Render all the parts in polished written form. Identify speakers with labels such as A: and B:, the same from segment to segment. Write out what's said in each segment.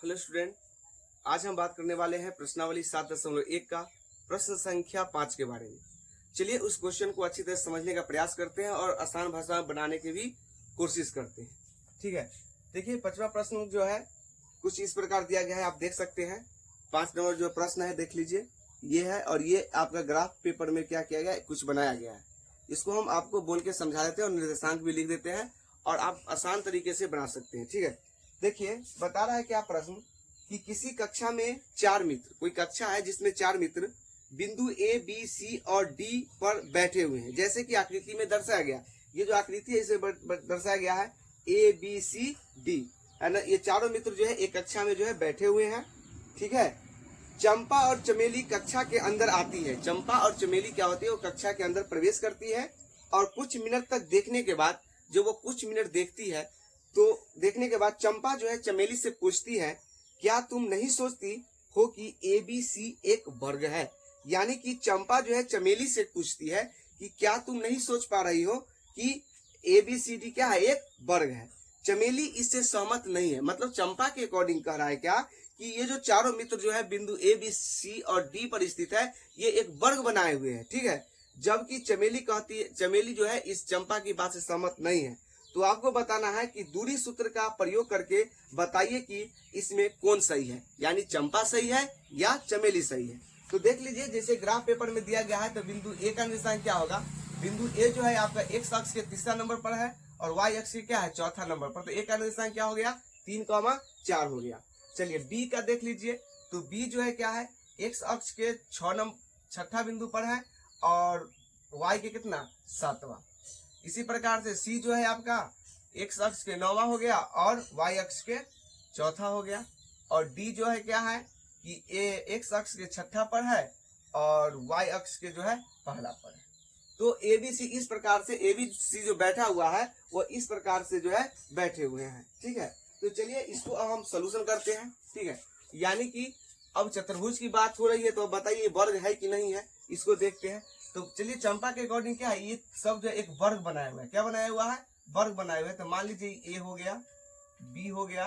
A: Hello student, आज हम बात करने वाले हैं प्रश्नावली 7.1 का प्रश्न संख्या 5 के बारे में। चलिए उस क्वेश्चन को अच्छी तरह समझने का प्रयास करते हैं और आसान भाषा में बनाने की भी कोशिश करते हैं। ठीक है, देखिए 5वां प्रश्न जो है कुछ इस प्रकार दिया गया है, आप देख सकते हैं। 5 नंबर जो प्रश्न है देख लीजिए, ये है और ये आपका ग्राफ पेपर में क्या किया गया है, कुछ बनाया गया है। इसको हम आपको बोल के समझा देते हैं और निर्देशांक भी लिख देते हैं और आप आसान तरीके से बना सकते हैं। ठीक है, देखिए बता रहा है क्या प्रश्न कि किसी कक्षा में 4 मित्र, कोई कक्षा है जिसमें 4 मित्र बिंदु ए बी सी और डी पर बैठे हुए हैं, जैसे कि आकृति में दर्शाया गया। ये जो आकृति है इसे दर्शाया गया है ए बी सी डी, है ना। ये चारों मित्र जो है एक कक्षा में जो है बैठे हुए हैं। ठीक है, चंपा और चमेली कक्षा के अंदर आती है। चंपा और चमेली क्या होती है, वो कक्षा के अंदर प्रवेश करती है और कुछ मिनट तक देखने के बाद, जो वो कुछ मिनट देखती है, तो देखने के बाद चंपा जो है चमेली से पूछती है, क्या तुम नहीं सोचती हो कि ए बी सी एक वर्ग है। यानी कि चंपा जो है चमेली से पूछती है कि क्या तुम नहीं सोच पा रही हो कि ए बी सी डी क्या है, एक वर्ग है। चमेली इससे सहमत नहीं है, मतलब चंपा के अकॉर्डिंग कह रहा है क्या कि ये जो चारों मित्र जो है बिंदु ए बी सी और डी पर स्थित है, ये एक वर्ग बनाए हुए हैं। ठीक है, जबकि चमेली कहती है, चमेली जो है इस चंपा की बात से सहमत नहीं है। तो आपको बताना है कि दूरी सूत्र का प्रयोग करके बताइए कि इसमें कौन सही है, यानी चंपा सही है या चमेली सही है। तो देख लीजिए, जैसे ग्राफ पेपर में दिया गया है तो बिंदु ए का निशान क्या होगा। बिंदु ए जो है आपका एक्स अक्ष के तीसरा नंबर पर है और वाई अक्ष के क्या है, चौथा नंबर पर। तो ए का निशान क्या हो गया, 3,4 हो गया। चलिए बी का देख लीजिए, तो बी जो है क्या है, एक्स अक्ष के छठा बिंदु पर है और वाई के कितना, 7वां। इसी प्रकार से सी जो है आपका एक्स अक्ष के 9वां हो गया और वाई अक्ष के चौथा हो गया। और डी जो है क्या है कि ए एक्स अक्ष के छठा पर है और वाई अक्ष के जो है पहला पर है। तो ए बी सी इस प्रकार से, ए बी सी जो बैठा हुआ है वो इस प्रकार से जो है बैठे हुए हैं। ठीक है, तो चलिए इसको अब हम सोल्यूशन करते हैं। ठीक है, यानी कि अब चतुर्भुज की बात हो रही है, तो बताइए वर्ग है कि नहीं है, इसको देखते हैं। तो चलिए चंपा के अकॉर्डिंग क्या है, ये सब जो एक वर्ग बनाया हुआ है। क्या बनाया हुआ है, वर्ग बनाए हुए हैं। तो मान लीजिए ए हो गया, बी हो गया,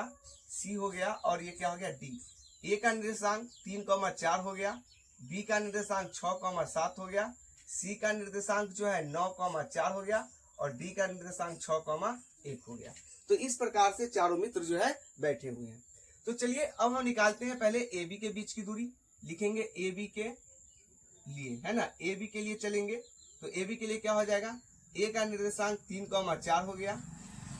A: सी हो गया और ये क्या हो गया, डी। ए का निर्देशांक 3,4 हो गया, बी का निर्देशांक 6,7 हो गया, सी का निर्देशांक जो है 9,4 हो गया और डी का निर्देशांक 6,1 हो गया। तो इस प्रकार से चारों मित्र जो है बैठे हुए हैं। तो चलिए अब हम निकालते हैं, पहले ए बी के बीच की दूरी लिखेंगे ए बी के लिए, है ना। ए बी के लिए चलेंगे तो ए बी के लिए क्या हो जाएगा, ए का निर्देशांक 3,4 हो गया,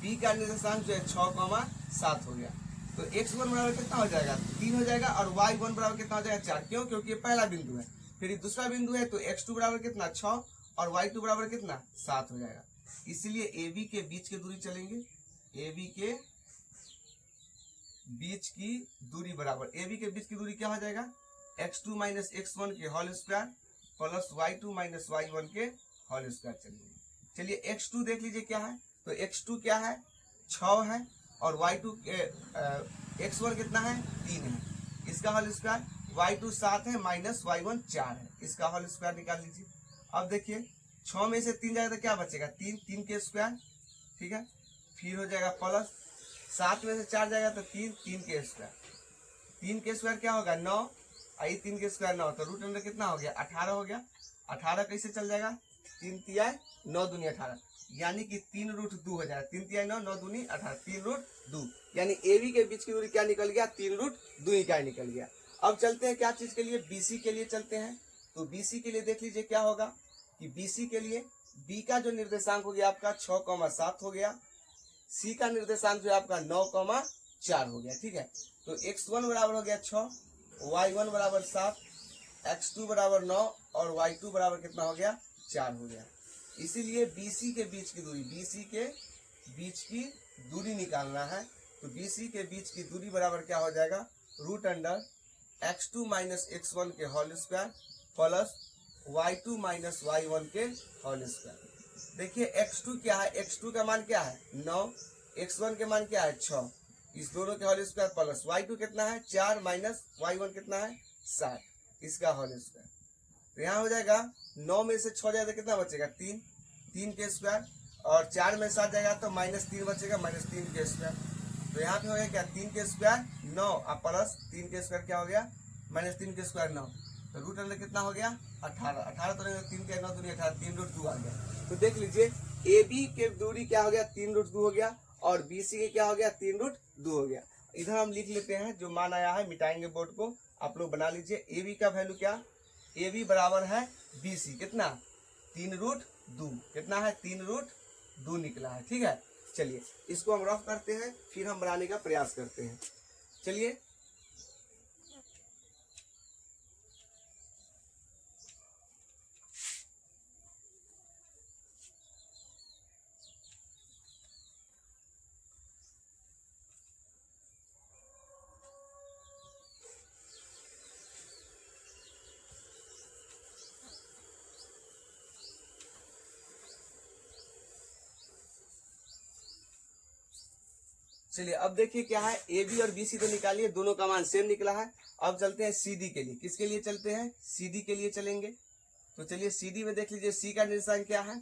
A: बी का निर्देशांक जो है 6,7 हो गया। तो x1 बराबर कितना हो जाएगा, 3 हो जाएगा और y1 बराबर कितना हो जाएगा, 4। क्यों, क्योंकि ये पहला बिंदु है। फिर ये दूसरा बिंदु है तो x2 बराबर कितना, 6 और y2 बराबर कितना, 7 हो जाएगा। इसलिए ए बी के बीच की दूरी चलेंगे, ए बी के बीच की दूरी बराबर, ए बी के बीच की दूरी क्या हो जाएगा, x2 माइनस x1 के whole square plus y2 minus y1 के होल स्क्वायर। चलिए x2 देख लीजिए क्या है, तो x2 क्या है, 6 है और y2 x1 कितना है, 3 है, इसका होल स्क्वायर। y2 7 है माइनस y1 4 है, इसका होल स्क्वायर निकाल लीजिए। अब देखिए 6 में से 3 जाएगा तो क्या बचेगा, 3, 3 के स्क्वायर। ठीक है, फिर हो जाएगा प्लस 7 में से 4 जाएगा तो 3, 3 के स्क्वायर। 3 के स्क्वायर क्या होगा, 9, आई 3 के स्क्वायर 9, तो रूट अंडर कितना हो गया, 18 हो गया। 18 कैसे चल जाएगा, 3 तिया 9 दूनी 18, यानी कि 3 रूट 2 हो जाएगा। 3 तिया 9, 9 दूनी 18, 3 रूट 2, यानी ए बी के बीच की दूरी क्या निकल गया, 3 रूट 2 इकाई निकल गया। अब चलते हैं क्या चीज के लिए, बीसी के लिए चलते हैं। तो बीसी के लिए देख लीजिए क्या होगा कि बीसी के लिए बी का जो निर्देशांक हो गया आपका 6,7 हो गया, सी का निर्देशांक जो है आपका 9,4 हो गया। ठीक है, तो x1 बराबर हो गया 6, y1 बराबर 7, x2 बराबर 9 और y2 बराबर कितना हो गया, 4 हो गया। इसीलिए BC के बीच की दूरी, BC के बीच की दूरी निकालना है। तो BC के बीच की दूरी बराबर क्या हो जाएगा, root under x2 minus x1 के whole square plus y2 minus y1 के होल स्क्वायर। देखिए x2 क्या है, x2 का मान क्या है 9, x1 के मान क्या है 6, इस दोनों के होल स्क्वायर प्लस y2 कितना है 4 माइनस y1 कितना है 7, इसका होल स्क्वायर। तो यहाँ हो जाएगा 9 में से 6 जाएगा तो कितना बचेगा 3, 3 के स्क्वायर और 4 में 7 जाएगा तो -3 बचेगा, -3 के स्क्वायर। तो यहाँ पे हो गया क्या 3 के स्क्वायर 9 और प्लस 3 के स्क्वायर क्या हो गया माइनस 3 के स्क्वायर 9। तो रूट अंडर कितना हो गया 18। 18 तो 3 के 9 दूनी 18, 3√2 आ गया। तो देख लीजिए ए बी के दूरी क्या हो गया 3√2 हो गया और बी सी के क्या हो गया 3√2 हो गया। इधर हम लिख लेते हैं जो मान आया है, मिटाएंगे बोर्ड को, आप लोग बना लीजिए। ए बी का वैल्यू क्या, ए बी बराबर है बी सी कितना 3√2, कितना है 3√2 निकला है। ठीक है, चलिए इसको हम रफ करते हैं फिर हम बनाने का प्रयास करते हैं। चलिए चलिए अब देखिए क्या है, ए बी और बी सी तो निकालिए, दोनों का मान सेम निकला है। अब चलते हैं सी डी के लिए। किसके लिए चलते हैं, सी डी के लिए चलेंगे। तो चलिए सी डी में देख लीजिए सी का निर्देशांक क्या है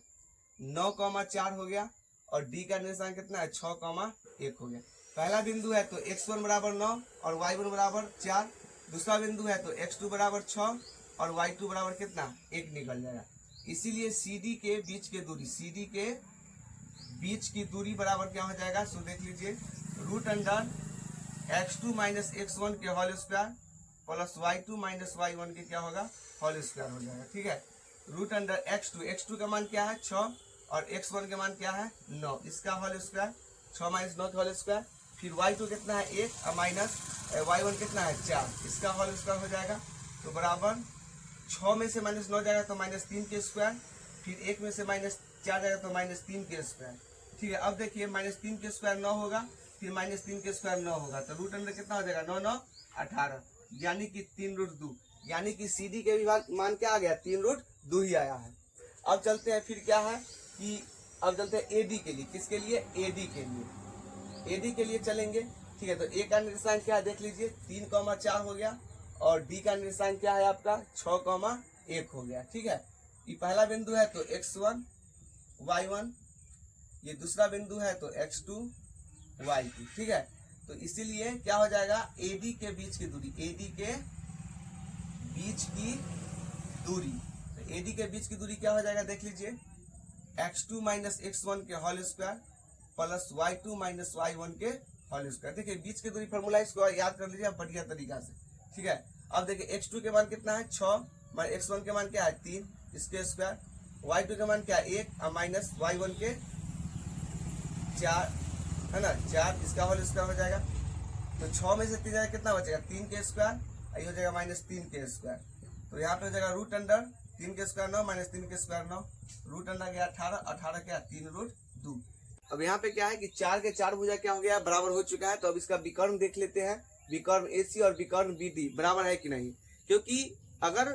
A: 9,4 हो गया और डी का निर्देशांक कितना है 6,1 हो गया। पहला बिंदु है तो x1 बराबर 9 और y1 बराबर 4। दूसरा बिंदु है तो x2 बराबर 6 और y2 बराबर कितना 1 निकल जाएगा। इसीलिए सी डी के बीच के दूरी, सी डी के बीच की दूरी बराबर क्या हो जाएगा, सो देख लीजिए root under x2 minus x1 के whole square plus y2 minus y1 के क्या होगा होल स्क्वायर हो जाएगा। ठीक है, रूट अंडर x2 का मान क्या है 6 और x1 का मान क्या है 9, इसका होल स्क्वायर 6 माइनस 9 का होल स्क्वायर। फिर y2 कितना है 1 और माइनस y1 कितना है 4, इसका होल स्क्वायर हो जाएगा। तो बराबर 6 में से माइनस 9 जाएगा तो माइनस 3 के स्क्वायर, फिर 1 में से माइनस 4 जाएगा तो माइनस 3 के स्क्वायर। ठीक है, अब देखिए माइनस 3 के स्क्वायर 9 होगा, फिर माइनस 3 के स्क्वायर 9 होगा, तो रूट अंडर कितना हो जाएगा 9 9 18, यानी कि 3√2, यानी कि सी डी के भी मान क्या आ गया 3√2 ही आया है। अब चलते हैं फिर क्या है कि अब चलते हैं ए डी के लिए। किसके लिए, ए डी के लिए, ए डी के लिए चलेंगे। ठीक है, तो ए का निर्देशांक क्या है देख लीजिए 3,4 हो गया और डी का निर्देशांक क्या है आपका 6,1 हो गया। ठीक है, ये पहला बिंदु है तो x1 y1, ये दूसरा बिंदु है तो x2 y2। ठीक है, तो इसीलिए क्या हो जाएगा AD के बीच की दूरी, AD के बीच की दूरी, तो AD के बीच की दूरी क्या हो जाएगा देख लीजिए x2 माइनस x1 के whole square plus y2 minus y1 के होल स्क्वायर। देखिए बीच की दूरी फॉर्मूला इसको याद कर लीजिए बढ़िया तरीका से। ठीक है, अब देखिए x2 के मान कितना है 6, x1 के मान क्या है 3, इसके स्क्वायर, y2 के मान क्या है 1 और माइनस y1 के 4 है ना 4, इसका होल स्क्वायर हो जाएगा। तो 6 में से 3 जाएगा कितना बचेगा 3 के स्क्वायर, ये हो जाएगा माइनस 3 के स्क्वायर। तो यहाँ पे हो जाएगा रूट अंडर 3 के स्क्वायर 9 माइनस 3 के स्क्वायर 9, रूट अंडर गया 18, 18 क्या 3√2। अब यहाँ पे क्या है कि 4 के 4 भुजा क्या हो गया बराबर हो चुका है। तो अब इसका विकर्ण देख लेते हैं, विकर्ण AC और विकर्ण BD बराबर है कि नहीं, क्योंकि अगर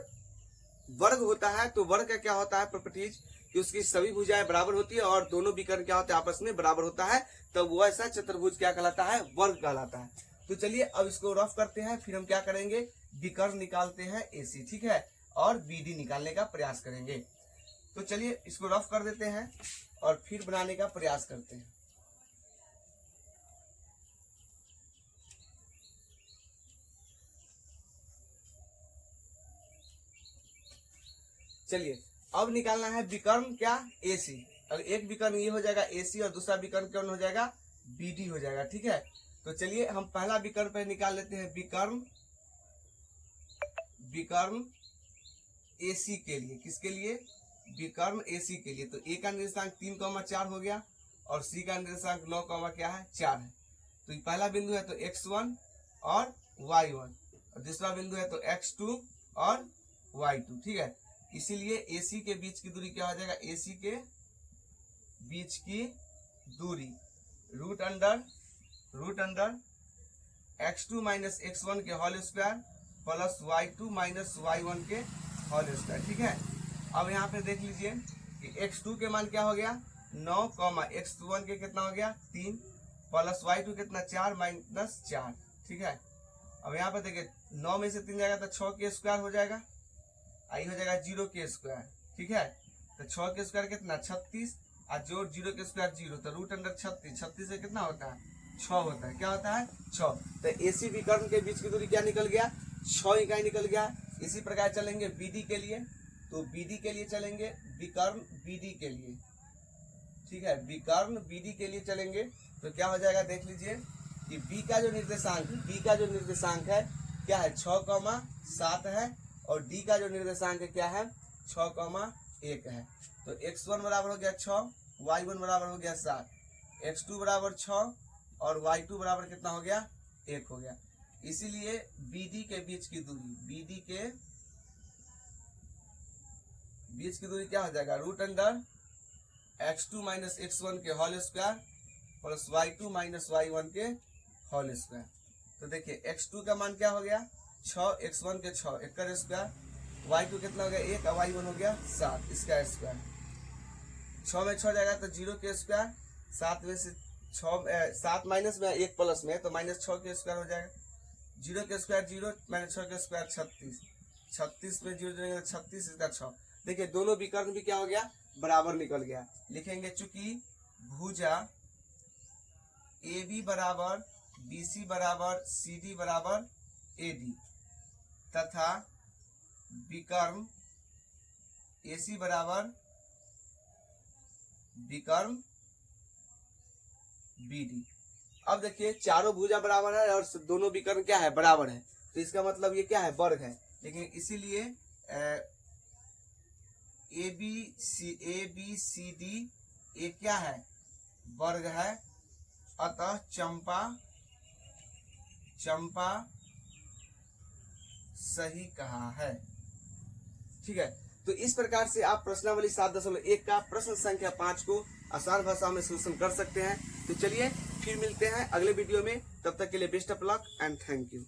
A: वर्ग होता है तो वर्ग का क्या होता है प्रॉपर्टीज कि उसकी सभी भुजाएं बराबर होती है और दोनों विकर्ण क्या होते हैं आपस में बराबर होता है, तो वो ऐसा चतुर्भुज क्या कहलाता है वर्ग कहलाता है। तो चलिए अब इसको रफ करते हैं, फिर हम क्या करेंगे विकर्ण निकालते हैं AC। ठीक है, और BD निकालने का प्रयास करेंगे। तो चलिए इसको रफ कर देते हैं और फिर बनाने का प्रयास करते हैं। चलिए अब निकालना है विकर्ण क्या AC। अगर एक विकर्ण ये हो जाएगा AC और दूसरा विकर्ण कौन हो जाएगा BD हो जाएगा। ठीक है, तो चलिए हम पहला विकर्ण पे निकाल लेते हैं विकर्ण, विकर्ण AC के लिए। किसके लिए, विकर्ण AC के लिए। तो A का निर्देशांक 3,4 हो गया और C का निर्देशांक 9, क्या है 4 है। तो ये पहला बिंदु है तो x1 और y1 और दूसरा बिंदु है तो x2 और y2। ठीक है, इसीलिए AC के बीच की दूरी क्या हो जाएगा, AC के बीच की दूरी root under x2 minus x1 के whole square plus y2 minus y1 के होल स्क्वायर। ठीक है, अब यहाँ पे देख लीजिए कि x2 के मान क्या हो गया 9, x1 के कितना हो गया 3 प्लस y2 कितना 4 माइनस 4। ठीक है, अब यहाँ पे देखिए 9 में से 3 जाएगा तो 6 के स्क्वायर हो जाएगा, आई हो जाएगा 0 के स्क्वायर। ठीक है, तो 6 के स्क्वायर कितना 36 और जोड़ 0 के स्क्वायर 0, तो रूट अंडर 36, 36 से कितना होता है 6 होता है। क्या होता है? 6। तो AC विकर्ण के बीच की दूरी क्या निकल गया? 6 इकाई निकल गया। इसी प्रकार चलेंगे BD के लिए, तो BD के लिए चलेंगे विकर्ण BD के लिए, ठीक है, विकर्ण BD के लिए चलेंगे तो क्या हो जाएगा देख लीजिए कि B का जो निर्देशांक है क्या है? 6,7 है, और D का जो निर्देशांक है क्या है? 6,1 है। तो x1 बराबर हो गया 6, y1 बराबर हो गया 7, x2 बराबर 6 और y2 बराबर कितना हो गया? 1 हो गया। इसीलिए BD के बीच की दूरी क्या हो जाएगा? Root under x2 minus x1 के whole square plus y2 minus y1 के होल स्क्वायर। तो देखिए x2 का मान क्या हो गया? 6, x1 के 6 1 का स्क्वायर, y2 कितना हो गया? 1 और y1 हो गया 7 इसका स्क्वायर। 6 में 6 जाएगा तो 0 के स्क्वायर, 7 में से 7 माइनस में 1 प्लस में तो माइनस 6 के स्क्वायर हो जाएगा। 0 के स्क्वायर 0 माइनस 6 के स्क्वायर 36, 36 में 0 जाएगा 36 इसका 6। देखिए दोनों विकर्ण भी क्या हो गया? बराबर निकल गया। लिखेंगे चूंकि भुजा AB बराबर BC बराबर CD बराबर AD तथा विकर्ण AC बराबर विकर्ण BD। अब देखिए चारों भुजा बराबर है और दोनों विकर्ण क्या है? बराबर है। तो इसका मतलब ये क्या है? वर्ग है। लेकिन इसीलिए ABCD ये क्या है? वर्ग है। अतः चंपा सही कहा है। ठीक है, तो इस प्रकार से आप प्रश्नावली 7.1 का प्रश्न संख्या 5 को आसान भाषा में सॉल्यूशन कर सकते हैं। तो चलिए फिर मिलते हैं अगले वीडियो में, तब तक के लिए best of luck and thank you.